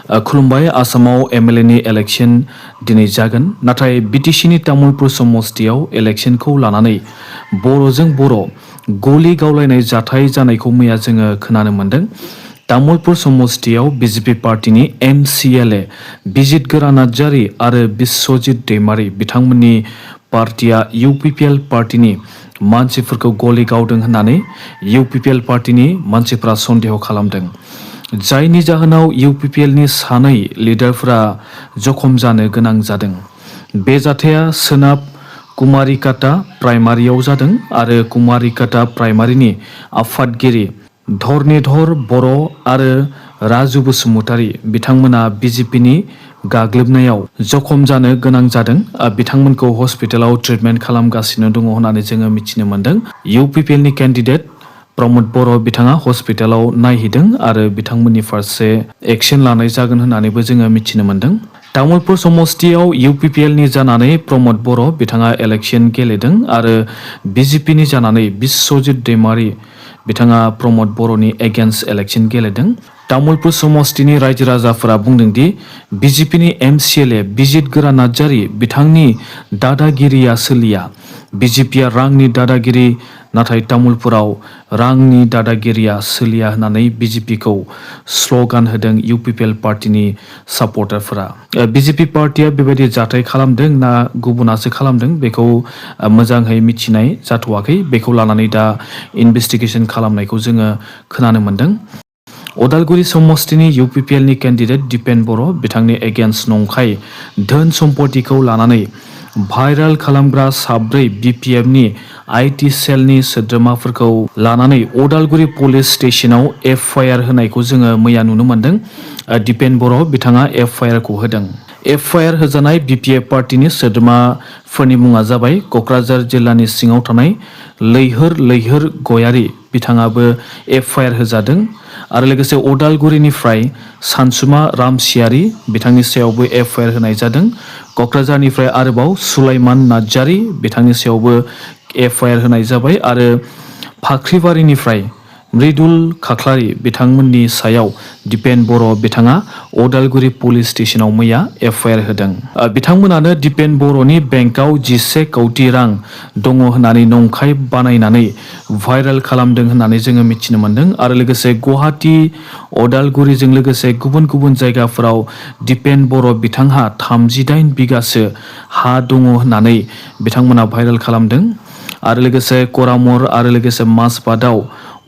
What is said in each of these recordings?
खुलुमबाय आसामाव एमएलए नि इलेक्शन दिनै जागोन नाथाय बिटिसि नि तामुलपुर समस्तियाव इलेक्शनखौ लानानै बर'जों बर' गलि गावलायनाय जाथाय जानायखौ मैया जोङो खोनानो मोन्दों। तामुलपुर समस्तियाव बिजेपि पार्टीनि एमसिएलए बिजित गोरा नार्जारी आरो बिश्वजित दैमारी बिथांमोननि पार्टीया इउपिपिएल पार्टीनि मानसिफोरखौ गलि गावदों होननानै इउपिपिएल पार्टीनि मानसिफोरा सन्देह खालामदों। जायनि जाहोनाव इउपिपिएलनि सानै लिडारफोरा जखम जानो गोनां जादों। बे जाथाया सोनाब कुमारिकाटा प्राइमारियाव जादों आरो कुमारिकाटा प्राइमारिनि आफादगिरि धरनीधर बर' आरो राजु बसुमतारी बिथांमोना बिजेपिनि गाग्लोबनायाव जखम जानो गोनां जादों। बिथांमोनखौ हस्पिटालाव ट्रिटमेन्ट खालामगासिनो दङ होननानै जोङो मिथिनो मोन्दों। इउपिपिएलनि केन्डिडेट प्रमद बर' बिथाङा हस्पिटालाव नायहैदों आरो बिथांमोननि फारसे एक्शन लानाय जागोन होननानैबो जोङो मिथिनो मोन्दों। तामुलपुर समस्तियाव इउपिपिएलनि जानानै प्रमद बर' बिथाङा इलेक्शन गेलेदों आरो बिजेपिनि जानानै बिश्वजित दैमारी बिथाङा प्रमद बर'नि एगेन्स्ट इलेक्शन गेलेदों। तामुलपुर समस्तिनि रायजो राजाफोरा बुंदों दि बिजेपिनि एमसिएलए बिजित गोरा नार्जारी बिथांनि दादागिरिया सोलिया। बिजेपिया रांनि दादागिरि नाथाय तामुलपुराव रांनि दादागिरिया सोलिया होननानै बिजेपिखौ स्ल'गान होदों इउपिपिएल पार्टीनि सापर्टारफोरा। बिजेपि पार्टीया बेबायदि जाथाय खालामदों ना गुबुनासो खालामदों बेखौ मोजाङै मिथिनाय जाथ'वाखै। बेखौ लानानै दा इनभेस्टिगेशन खालामनायखौ जोङो खोनानो मोन्दों। उदालगुरि समस्तिनि इउपिपिएलनि केन्डिडेट दिपेन बर' बिथांनि एगेन्स्ट नंखाय धोन सम्पतिखौ लानानै भाइरेल खालामग्रा साब्रै बिपिएफनि आइटि सेलनि सोद्रोमाफोरखौ लानानै उदालगुरि पुलिस स्टेशनाव एफआइआर होनायखौ जोङो मैया नुनो मोन्दों। दिपेन बर' बिथाङा एफआइआरखौ होदों। एफआइआर होजानाय बिपिएफ पार्टीनि सोद्रोमाफोरनि मुङा जाबाय क'क्राझार जिल्लानि सिङाव थानाय लैहोर गयारी बिथाङाबो एफआइआर होजादों आरो लोगोसे उदालगुरिनिफ्राय सानसुमा रामसियारी बिथांनि सायावबो एफआइआर होनाय जादों। क'क्राझारनिफ्राय आरोबाव सुलाइमान नार्जारी बिथांनि सायावबो एफआइआर होनाय जाबाय आरो फाख्रिबारिनिफ्राय मृदुल खाख्लारि बिथांमोननि सायाव दिपेन बर' बिथाङा उदालगुरि पुलिस स्टेशनाव मैया एफआइआर होदों। बिथांमोनानो दिपेन बर'नि बेंकआव 11 कौटि रां दङ होननानै नंखाय बानायनानै भाइरेल खालामदों होननानै जोङो मिथिनो मोन्दों आरो लोगोसे गुवाहाटी उदालगुरिजों लोगोसे गुबुन गुबुन जायगाफोराव दिपेन बर' बिथांहा 38 बिगासो हा दङ होननानै बिथांमोना भाइरेल खालामदों आरो लोगोसे करामर आरो लोगोसे माजबाटआव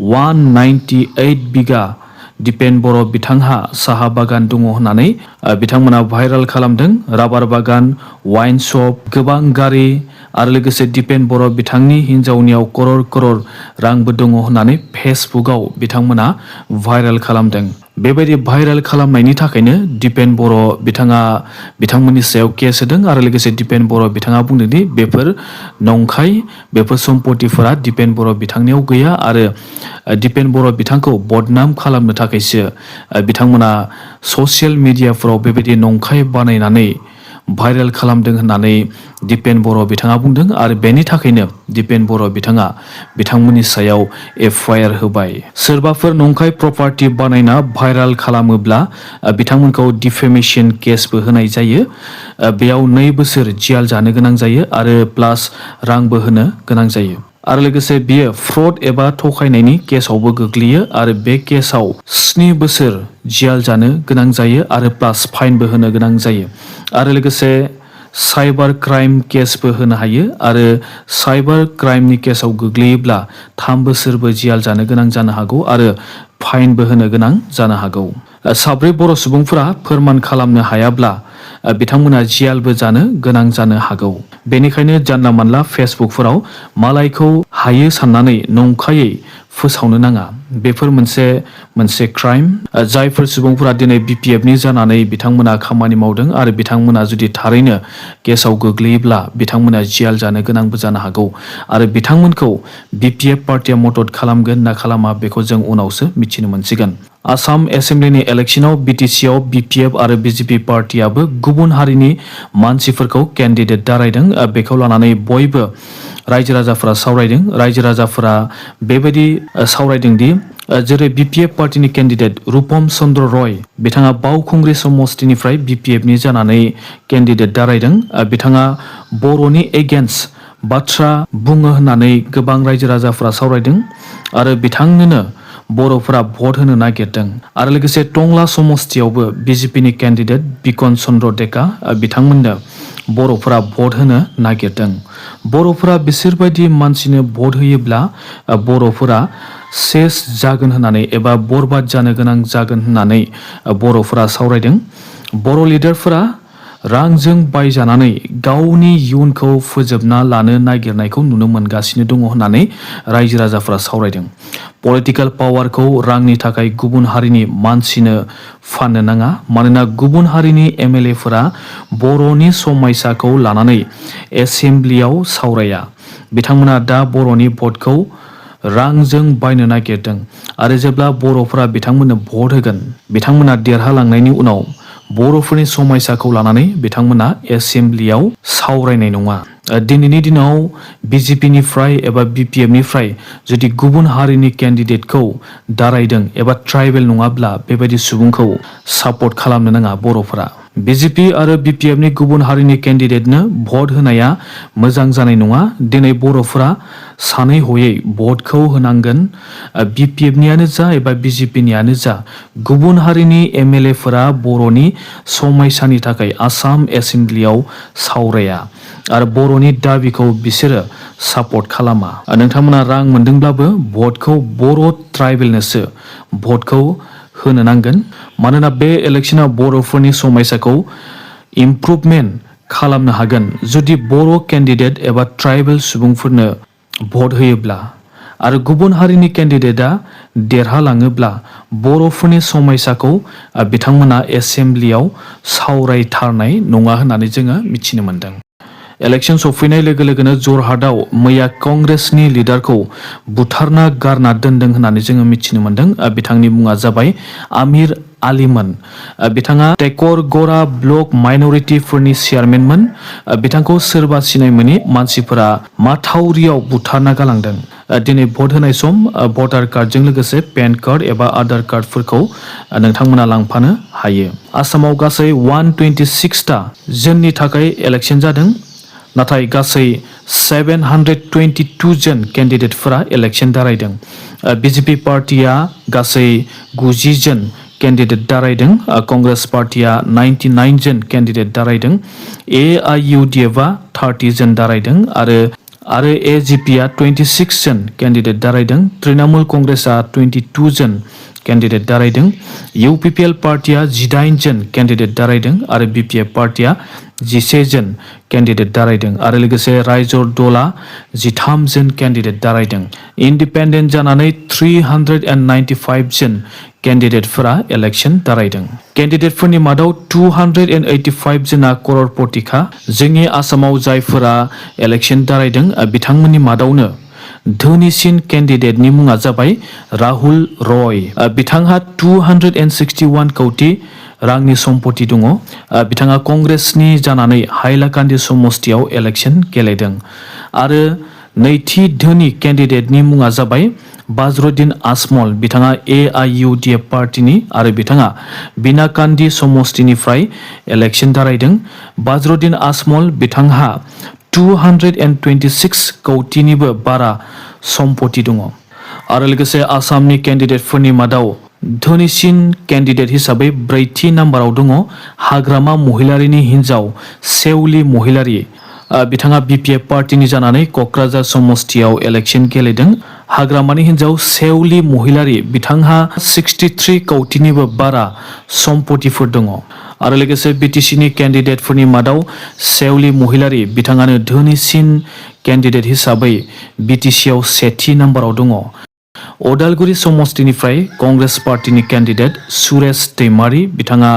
198 बिगा दिपेन बर' बिथांहा साहा बागान दङ होननानै बिथांमोना भाइरेल खालामदों। राबार बागान, वाइन शप, गोबां गारि आरो लोगोसे दिपेन बर' बिथांनि हिन्जावनियाव करोड़ रांबो दङ होननानै फेसबुकआव बिथांमोना भाइरेल खालामदों। बेबायदि भाइरेल खालामनायनि थाखायनो दिपेन बर' बिथाङा बिथांमोननि सायाव केस होदों आरो लोगोसे दिपेन बर' बिथाङा बुंदों दि बेफोर नंखाय बेफोर सम्पतिफोरा दिपेन बर' बिथांनियाव गैया आरो दिपेन बर' बिथांखौ बदनाम खालामनो थाखायसो बिथांमोना ससियेल मिडियाफोराव बेबायदि नंखाय बानायनानै भाइरेल खालामदों होननानै दिपेन बर' बिथाङा बुंदों आरो बेनि थाखायनो दिपेन बर' बिथाङा बिथांमोननि सायाव एफआइआर होबाय। सोरबाफोर नंखाय प्रपार्टि बानायना भाइरेल खालामोब्ला बिथांमोनखौ डिफेमेशन केसबो होनाय जायो। बेयाव 2 बोसोर जेल जानो गोनां जायो आरो प्लास रांबो होनो गोनां जायो आरो लोगोसे बियो फ्रड एबा थगायनायनि केसावबो गोग्लैयो आरो बे केसाव 7 बोसोर जेल जानो गोनां जायो आरो प्लास फाइनबो होनो गोनां जायो आरो लोगोसे साइबार क्राइम केसबो होनो हायो आरो साइबार क्राइमनि केसाव गोग्लैयोब्ला 3 बोसोरबो जेल जानो गोनां जानो हागौ आरो फाइनबो होनो गोनां जानो हागौ। साब्रै बर' सुबुंफोरा फोरमान खालामनो हायाब्ला बिथांमोना जेलबो जानो गोनां जानो हागौ। बेनिखायनो जानला मानला फेसबुकफोराव मालायखौ हायो साननानै नंखायै फोसावनो नाङा। बेफोर मोनसे क्राइम। जायफोर सुबुंफोरा दिनै बिपिएफनि जानानै बिथांमोना खामानि मावदों आरो बिथांमोना जुदि थारैनो केसाव गोग्लैयोब्ला बिथांमोना जेल जानो गोनांबो जानो हागौ आरो बिथांमोनखौ बिपिएफ पार्टिया मदद खालामगोन ना खालामा बेखौ जों उनावसो मिथिनो मोनसिगोन। आसाम एसेम्ब्लिनि इलेक्शनाव बिटिसिआव बिपिएफ आरो बिजेपि पार्टियाबो गुबुन हारिनि मानसिफोरखौ केन्डिडेट दारायदों। बेखौ लानानै बयबो रायजो राजाफोरा सावरायदों। रायजो राजाफोरा बेबायदि सावरायदों दि जेरै BPF पार्टीनि केन्डिडेट रुपम चन्द्र रय बिथाङा बावखुंग्रि समष्टिनिफ्राय BPFनि जानानै केन्डिडेट दारायदों। बिथाङा बर'नि एगेन्स्ट बाथ्रा बुङो होननानै गोबां रायजो राजाफोरा सावरायदों आरो बिथांनोनो बर'फोरा भट होनो नागिरदों। आरो लोगोसे टंला समष्टियावबो BJPनि केन्डिडेट बिकन चन्द्र डेका बिथांमोननो बर'फोरा भट होनो नागिरदों। बर'फोरा बिसोरबायदि मानसिनो भट होयोब्ला बर'फोरा सेस जागोन होननानै एबा बरबाद जानो गोनां जागोन होननानै बर'फोरा सावरायदों। बर' लिडारफोरा रांजों बायजानानै गावनि इयुनखौ फोजोबना लानो नागिरनायखौ नुनो मोनगासिनो दङ होननानै रायजो राजाफोरा सावरायदों। पलिटिकेल पावारखौ रांनि थाखाय गुबुन हारिनि मानसिनो फाननो नाङा, मानोना गुबुन हारिनि MLAफोरा बर'नि समयसाखौ लानानै एसेम्ब्लियाव सावराया। बिथांमोना दा बर'नि भटखौ रांजों बायनो नागिरदों आरो जेब्ला बर'फोरा बिथांमोननो भट होगोन, बिथांमोना देरहालांनायनि उनाव बर'फोरनि समयसाखौ लानानै बिथांमोना एसेम्ब्लियाव सावरायनाय नङा। दिनैनि दिनाव BJPनिफ्राय एबा BPFनिफ्राय जुदि गुबुन हारिनि केन्डिडेटखौ दारायदों एबा ट्राइबेल नङाब्ला बेबायदि सुबुंखौ सापर्ट खालामनो नाङा बर'फोरा। BJP आरो BPFनि गुबुन हारिनि केन्डिडेटनो भट होनाया मोजां जानाय नङा। दिनै बर'फोरा सानै हयै भटखौ होनांगोन। BPFनियानो जा एबा BJPनियानो जा गुबुन हारिनि MLAफोरा बर'नि समयसानि थाखाय आसाम एसेम्ब्लियाव सावराया आरो बर'नि दाबिखौ बिसोरो सापर्ट खालामा। नोंथांमोना रां मोनदोंब्लाबो भटखौ बर' ट्राइबेलनोसो भटखौ होनो नांगोन, मानोना बे इलेक्शना बर'फोरनि समयसाखौ इमप्रुभमेन्ट खालामनो हागोन जुदि बर' केन्डिडेट एबा ट्राइबेल सुबुंफोरनो भट होयोब्ला आरो गुबुन हारिनि केन्डिडेटआ देरहालाङोब्ला बर'फोरनि समयसाखौ बिथांमोना एसेम्ब्लियाव सावरायथारनाय नङा होननानै जोङो मिथिनो मोन्दों। इलेक्शन सफैनाय लोगो लोगोनो जरहाटआव मैया कंग्रेसनि लिडारखौ बुथारना गारना दोनदों होननानै जोङो मिथिनो मोन्दों। बिथांनि मुङा जाबाय आमिर आलिमोन। बिथाङा टेकरगरा ब्लक माइनरिटिफोरनि चेयारमेनमोन। बिथांखौ सोरबा सिनाय मोनि मानसिफोरा माथावरियाव बुथारना गालांदों। दिनै भट होनाय सम भटार कार्डजों लोगोसे पेन कार्ड एबा आधार कार्डफोरखौ नोंथांमोना लांफानो हायो। आसामाव गासै 126टा जोननि थाखाय इलेक्शन जादों, नाथाय गासै 722 जन केन्डिडेटफोरा इलेक्शन दारायदों। BJP पार्टिया गासै 90 जन केन्डिडेट दारायदों। कंग्रेस पार्टिया 99 जन केन्डिडेट दारायदों। AIUDFआ 30 जन दारायदों आरो AGPआ 26 जन केन्डिडेट दारायदों। तृणमूल कंग्रेसआ 22 जन केन्डिडेट दारायदों। UPPL पार्टिया 18 जन केन्डिडेट दारायदों आरो BPF पार्टिया 11 जन केन्डिडेट दारायदों आरो लोगोसे रायजर दलआ 13 जन केन्डिडेट दारायदों। इन्डिपेन्डेन्ट जानानै 395 जन केन्डिडेटफोरा इलेक्शन दारायदों। केन्डिडेटफोरनि मादाव 285 जना कर'रपतिखा। जोंनि आसामाव जायफोरा इलेक्शन दारायदों बिथांमोननि मादावनो धोनिसिन केन्डिडेटनि मुङा जाबाय राहुल रय। बिथांहा 261 कौटि रांनि सम्पति दङ। बिथाङा कंग्रेसनि जानानै हाइलाकान्दि समष्टियाव इलेक्शन गेलेदों आरो नैथि धोनि केन्डिडेटनि मुङा जाबाय बाज्रुद्दिन आजमल। बिथाङा AIUDF पार्टिनि आरो बिथाङा बिनाकान्दि समष्टिनिफ्राय इलेक्शन दारायदों। बाज्रुद्दिन आजमल बिथांहा 226 कौटिनिबो बारा सम्पति दङ आरो लोगोसे आसामनि केन्डिडेटफोरनि मादाव धोनिसिन केन्डिडेट हिसाबै ब्रैथि नाम्बाराव दङ हाग्रामा महिलारिनि हिन्जाव सेउलि महिलारि। बिथाङा BPF पार्टिनि जानानै क'क्राझार समष्टियाव इलेक्शन गेलेदों। हाग्रामानि हिन्जाव सेउलि महिलारि बिथांहा 63 कौटिनिबो बारा सम्पतिफोर दङ आरो लोगोसे BTCनि केन्डिडेटफोरनि मादाव सेउलि महिलारि बिथाङानो धोनिसिन केन्डिडेट हिसाबै BTCआव सेथि नाम्बाराव दङ। अदालगुरि समष्टिनिफ्राय कंग्रेस पार्टिनि केन्डिडेट सुरेश दैमारी बिथाङा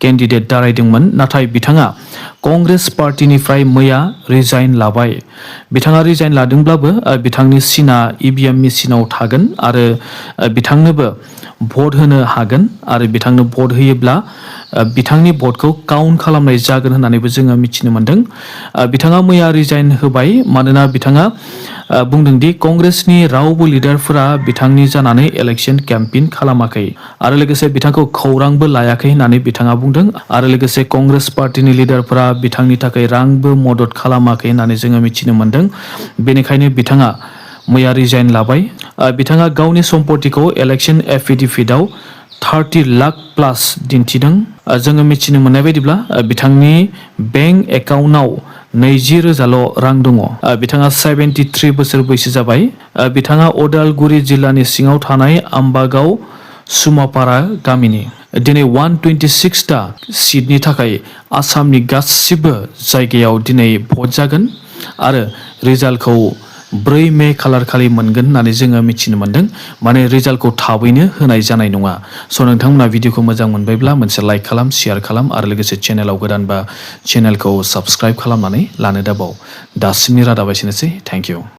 केन्डिडेट दारायदोंमोन, नाथाय बिथाङा कंग्रेस पार्टिनिफ्राय मैया रिजाइन लाबाय। बिथाङा रिजाइन लादोंब्लाबो बिथांनि सिना EVM मेसिनाव थागोन आरो बिथांनोबो भट होनो हागोन आरो बिथांनो भट होयोब्ला बिथांनि भटखौ काउन्ट खालामनाय जागोन होननानैबो जोङो मिथिनो मोन्दों। बिथाङा मैया रिजाइन होबाय मानोना बिथाङा बुंदों दि कंग्रेसनि रावबो लिडारफोरा बिथांनि जानानै इलेक्शन केम्पेइन खालामाखै आरो लोगोसे बिथांखौ खौरांबो लायाखै होननानै बिथाङा बुंदों आरो लोगोसे कंग्रेस पार्टीनि लिडारफोरा बिथांनि थाखाय रांबो मदद खालामाखै होननानै जोङो मिथिनो मोन्दों। बेनिखायनो बिथाङा मैया रिजाइन लाबाय। बिथाङा गावनि सम्पथिखौ इलेक्शन एफिडेभिटआव 30 लाख प्लास दिन्थिदों। जोङो मिथिनो मोननाय बायदिब्ला बिथांनि बेंक एकाउन्टआव 20,000ल' रां दङ। बिथाङा 73 बोसोर बैसो जाबाय। बिथाङा अदालगुरि जिल्लानि सिङाव थानाय आम्बागाव सुमापारा गामिनि। दिनै 126टा सिटनि थाखाय आसामनि गासिबो जायगायाव दिनै भट जागोन आरो रिजाल्टखौ 4 मे खालार मोनगोन होननानै जोङो मिथिनो मोन्दों। माने रिजाल्टखौ थाबैनो होनाय जानाय नङा। स' नोंथांमोना भिडिअखौ मोजां मोनबायब्ला मोनसे लाइक खालाम, शेयार खालाम आरो लोगोसे चेनेलाव गोदानबा चेनेलखौ साबस्क्राइब खालामनानै लानो दाबाव। दासिमनि रादाबा एसेनोसै। Thank you.